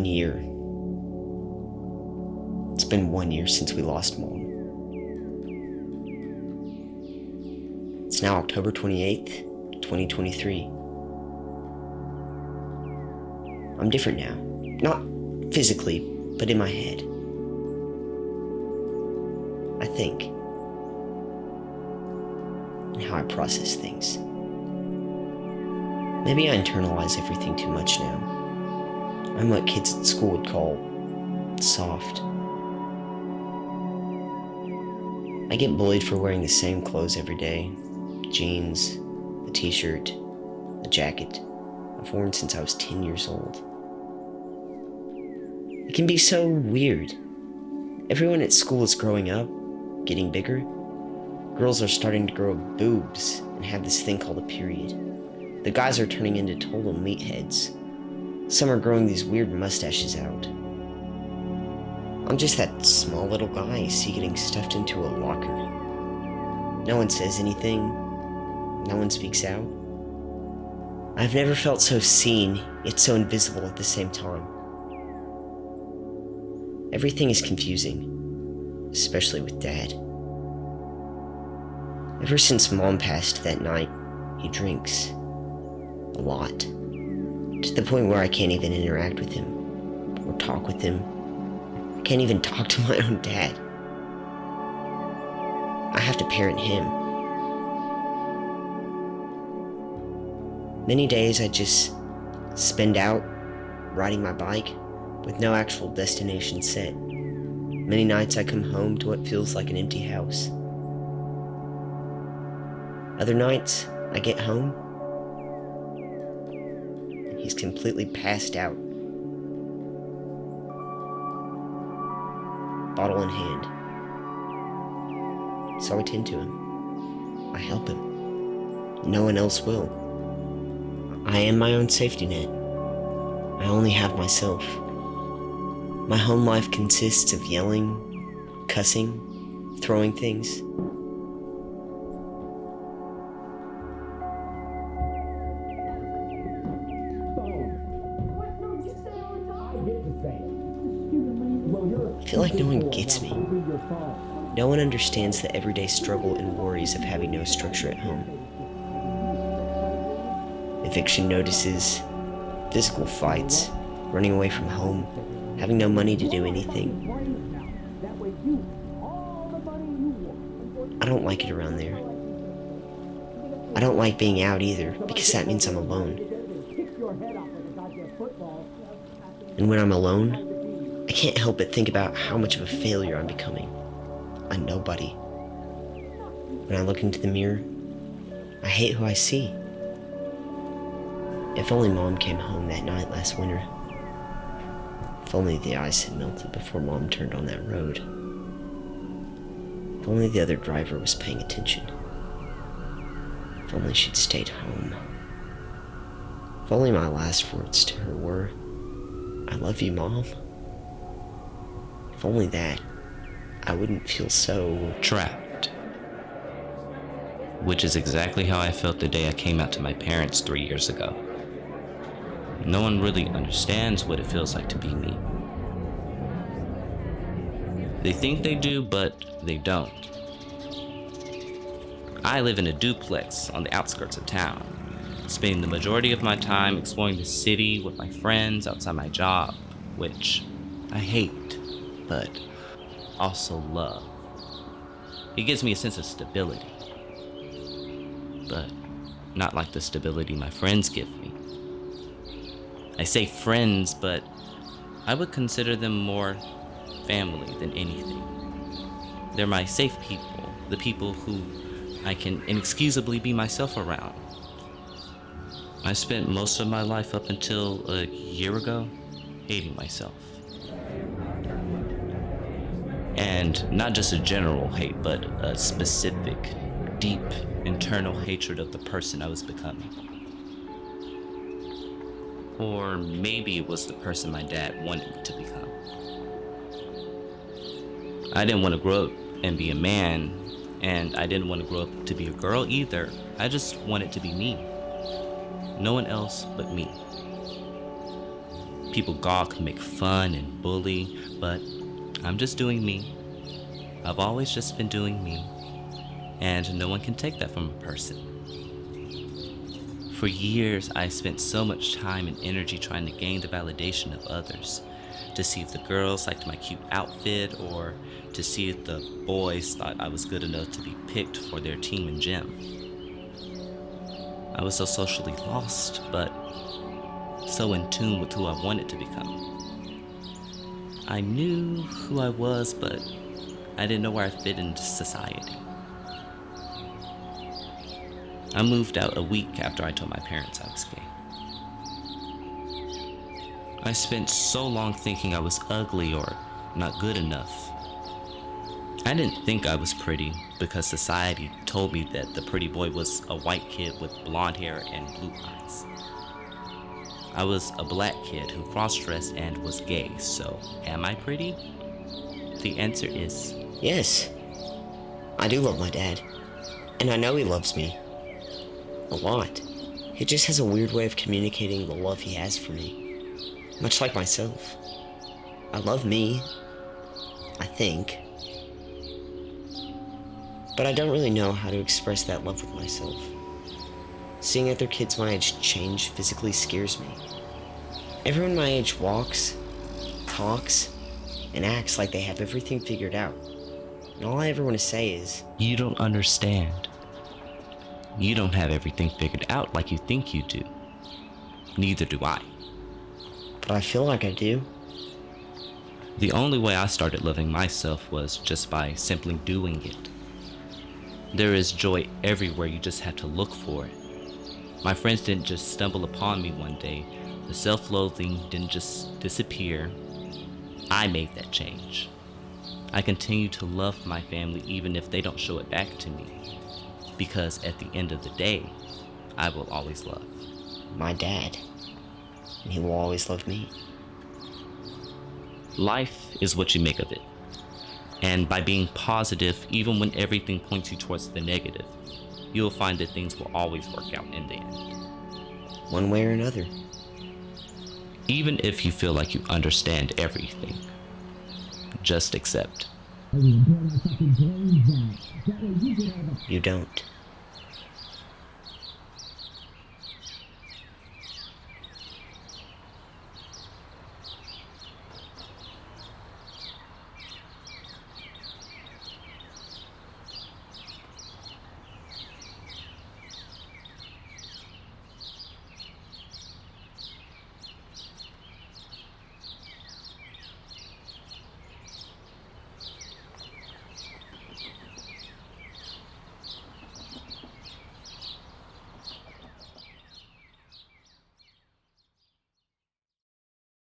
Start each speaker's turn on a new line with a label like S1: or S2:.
S1: 1 year. It's been 1 year since we lost Mom. It's now October 28th, 2023. I'm different now. Not physically, but in my head. I think. And how I process things. Maybe I internalize everything too much now. I'm what kids at school would call soft. I get bullied for wearing the same clothes every day. Jeans, a t-shirt, a jacket I've worn since I was 10 years old. It can be so weird. Everyone at school is growing up, getting bigger. Girls are starting to grow boobs and have this thing called a period. The guys are turning into total meatheads. Some are growing these weird mustaches out. I'm just that small little guy you see getting stuffed into a locker. No one says anything. No one speaks out. I've never felt so seen, yet so invisible at the same time. Everything is confusing, especially with Dad. Ever since Mom passed that night, he drinks. A lot. To the point where I can't even interact with him, or talk with him. I can't even talk to my own dad. I have to parent him. Many days I just spend out, riding my bike, with no actual destination set. Many nights I come home to what feels like an empty house. Other nights, I get home, and he's completely passed out. Bottle in hand. So I tend to him. I help him. No one else will. I am my own safety net. I only have myself. My home life consists of yelling, cussing, throwing things. I feel like no one gets me. No one understands the everyday struggle and worries of having no structure at home. Eviction notices, physical fights, running away from home, having no money to do anything. I don't like it around there. I don't like being out either, because that means I'm alone. And when I'm alone, I can't help but think about how much of a failure I'm becoming. A nobody. When I look into the mirror, I hate who I see. If only Mom came home that night last winter. If only the ice had melted before Mom turned on that road. If only the other driver was paying attention. If only she'd stayed home. If only my last words to her were, "I love you, Mom." If only that, I wouldn't feel so
S2: trapped. Which is exactly how I felt the day I came out to my parents 3 years ago. No one really understands what it feels like to be me. They think they do, but they don't. I live in a duplex on the outskirts of town, spending the majority of my time exploring the city with my friends outside my job, which I hate, but also love. It gives me a sense of stability, but not like the stability my friends give me. I say friends, but I would consider them more family than anything. They're my safe people, the people who I can inexcusably be myself around. I spent most of my life up until a year ago hating myself. And not just a general hate, but a specific, deep, internal hatred of the person I was becoming. Or maybe it was the person my dad wanted me to become. I didn't want to grow up and be a man, and I didn't want to grow up to be a girl either. I just wanted to be me. No one else but me. People gawk, make fun, and bully, but I'm just doing me. I've always just been doing me, and no one can take that from a person. For years, I spent so much time and energy trying to gain the validation of others, to see if the girls liked my cute outfit, or to see if the boys thought I was good enough to be picked for their team and gym. I was so socially lost, but so in tune with who I wanted to become. I knew who I was, but I didn't know where I fit into society. I moved out a week after I told my parents I was gay. I spent so long thinking I was ugly or not good enough. I didn't think I was pretty because society told me that the pretty boy was a white kid with blonde hair and blue eyes. I was a black kid who cross-dressed and was gay, so am I pretty? The answer is
S1: Yes. I do love my dad. And I know he loves me. A lot. He just has a weird way of communicating the love he has for me. Much like myself. I love me. I think. But I don't really know how to express that love with myself. Seeing other kids my age change physically scares me. Everyone my age walks, talks, and acts like they have everything figured out. And all I ever want to say is,
S2: you don't understand. You don't have everything figured out like you think you do. Neither do I.
S1: but I feel like I do.
S2: The only way I started loving myself was just by simply doing it. There is joy everywhere, you just have to look for it. My friends didn't just stumble upon me one day. The self-loathing didn't just disappear. I made that change. I continue to love my family even if they don't show it back to me. Because at the end of the day, I will always love
S1: My dad. And he will always love me.
S2: Life is what you make of it. And by being positive, even when everything points you towards the negative, you'll find that things will always work out in the end.
S1: One way or another.
S2: Even if you feel like you understand everything, just accept.
S1: You don't.